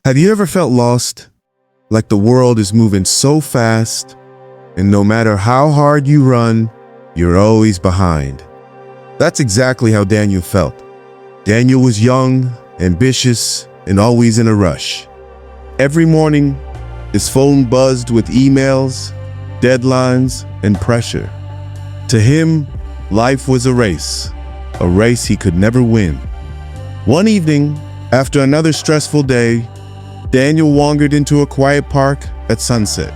Have you ever felt lost? Like the world is moving so fast, and no matter how hard you run, you're always behind. That's exactly how Daniel felt. Daniel was young, ambitious, and always in a rush. Every morning, his phone buzzed with emails, deadlines, and pressure. To him, life was a race he could never win. One evening, after another stressful day, Daniel wandered into a quiet park at sunset.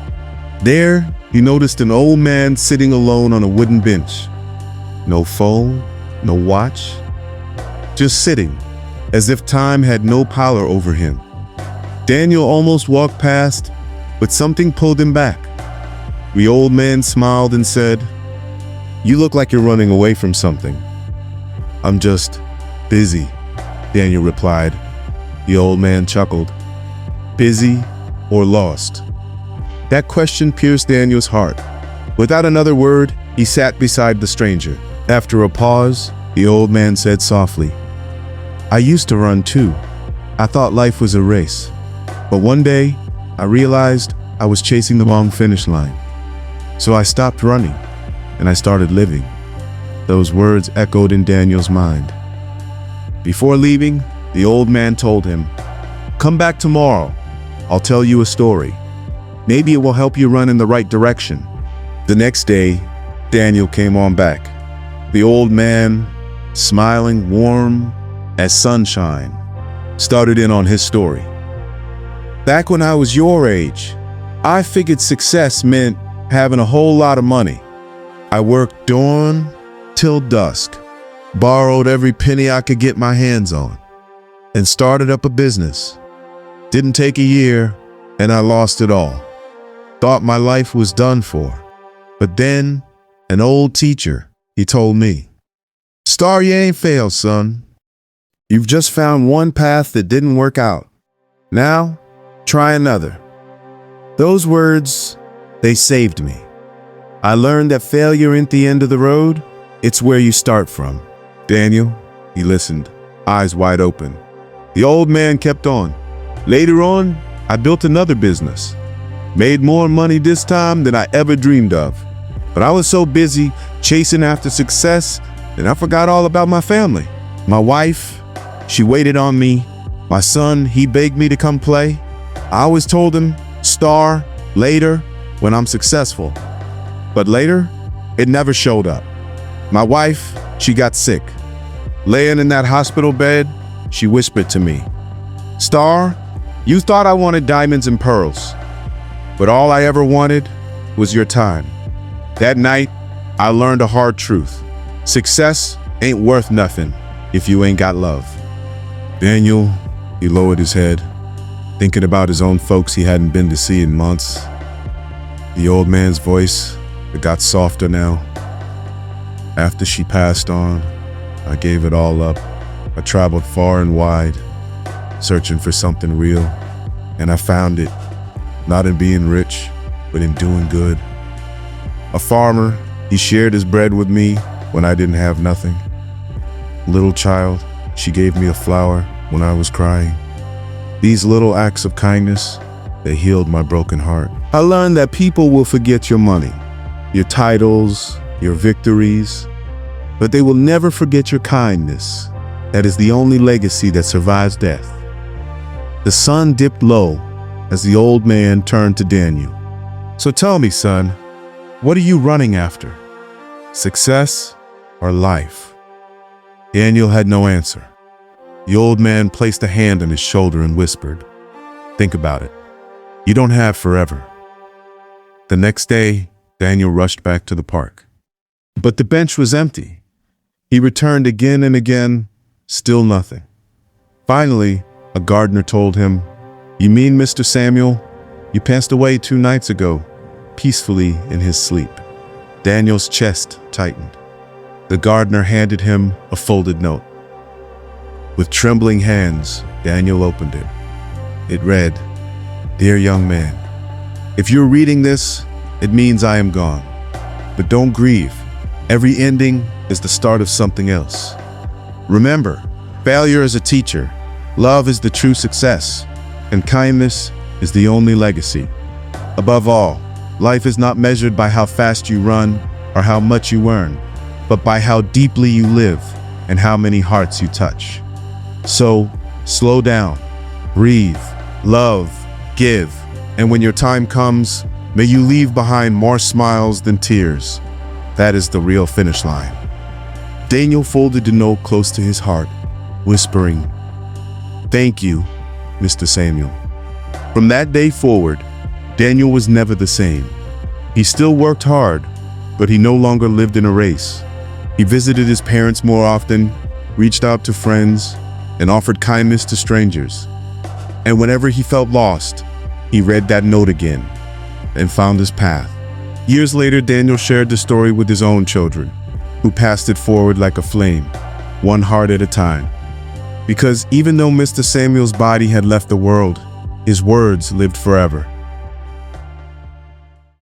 There, he noticed an old man sitting alone on a wooden bench. No phone, no watch, just sitting, as if time had no power over him. Daniel almost walked past, but something pulled him back. The old man smiled and said, "You look like you're running away from something." "I'm just busy," Daniel replied. The old man chuckled. Busy or lost? That question pierced Daniel's heart. Without another word, he sat beside the stranger. After a pause, the old man said softly, "I used to run too. I thought life was a race. But one day, I realized I was chasing the wrong finish line. So I stopped running, and I started living." Those words echoed in Daniel's mind. Before leaving, the old man told him, "Come back tomorrow. I'll tell you a story. Maybe it will help you run in the right direction." The next day, Daniel came on back. The old man, smiling warm as sunshine, started in on his story. "Back when I was your age, I figured success meant having a whole lot of money. I worked dawn till dusk, borrowed every penny I could get my hands on, and started up a business. Didn't take a year, and I lost it all. Thought my life was done for. But then, an old teacher, he told me, 'Star, you ain't failed, son. You've just found one path that didn't work out. Now, try another.' Those words, they saved me. I learned that failure ain't the end of the road. It's where you start from." Daniel, he listened, eyes wide open. The old man kept on. "Later on, I built another business. Made more money this time than I ever dreamed of. But I was so busy chasing after success that I forgot all about my family. My wife, she waited on me. My son, he begged me to come play. I always told him, 'Star, later, when I'm successful.' But later, it never showed up. My wife, she got sick. Laying in that hospital bed, she whispered to me, 'Star, you thought I wanted diamonds and pearls, but all I ever wanted was your time.' That night, I learned a hard truth. Success ain't worth nothing if you ain't got love." Daniel, he lowered his head, thinking about his own folks he hadn't been to see in months. The old man's voice, it got softer now. "After she passed on, I gave it all up. I traveled far and wide, searching for something real, and I found it, not in being rich, but in doing good. A farmer, he shared his bread with me when I didn't have nothing. Little child, she gave me a flower when I was crying. These little acts of kindness, they healed my broken heart. I learned that people will forget your money, your titles, your victories, but they will never forget your kindness. That is the only legacy that survives death." The sun dipped low as the old man turned to Daniel. "So tell me, son, what are you running after? Success or life?" Daniel had no answer. The old man placed a hand on his shoulder and whispered, "Think about it. You don't have forever." The next day, Daniel rushed back to the park. But the bench was empty. He returned again and again, still nothing. Finally, a gardener told him, "You mean, Mr. Samuel, you passed away 2 nights ago, peacefully in his sleep." Daniel's chest tightened. The gardener handed him a folded note. With trembling hands, Daniel opened it. It read, "Dear young man, if you're reading this, it means I am gone. But don't grieve. Every ending is the start of something else. Remember, failure is a teacher. Love is the true success. And kindness is the only legacy. Above all, life is not measured by how fast you run or how much you earn, but by how deeply you live and how many hearts you touch. So, slow down, breathe, love, give, and when your time comes, may you leave behind more smiles than tears. That is the real finish line. Daniel folded the note close to his heart, whispering, "Thank you, Mr. Samuel." From that day forward, Daniel was never the same. He still worked hard, but he no longer lived in a race. He visited his parents more often, reached out to friends, and offered kindness to strangers. And whenever he felt lost, he read that note again and found his path. Years later, Daniel shared the story with his own children, who passed it forward like a flame, one heart at a time. Because even though Mr. Samuel's body had left the world, his words lived forever.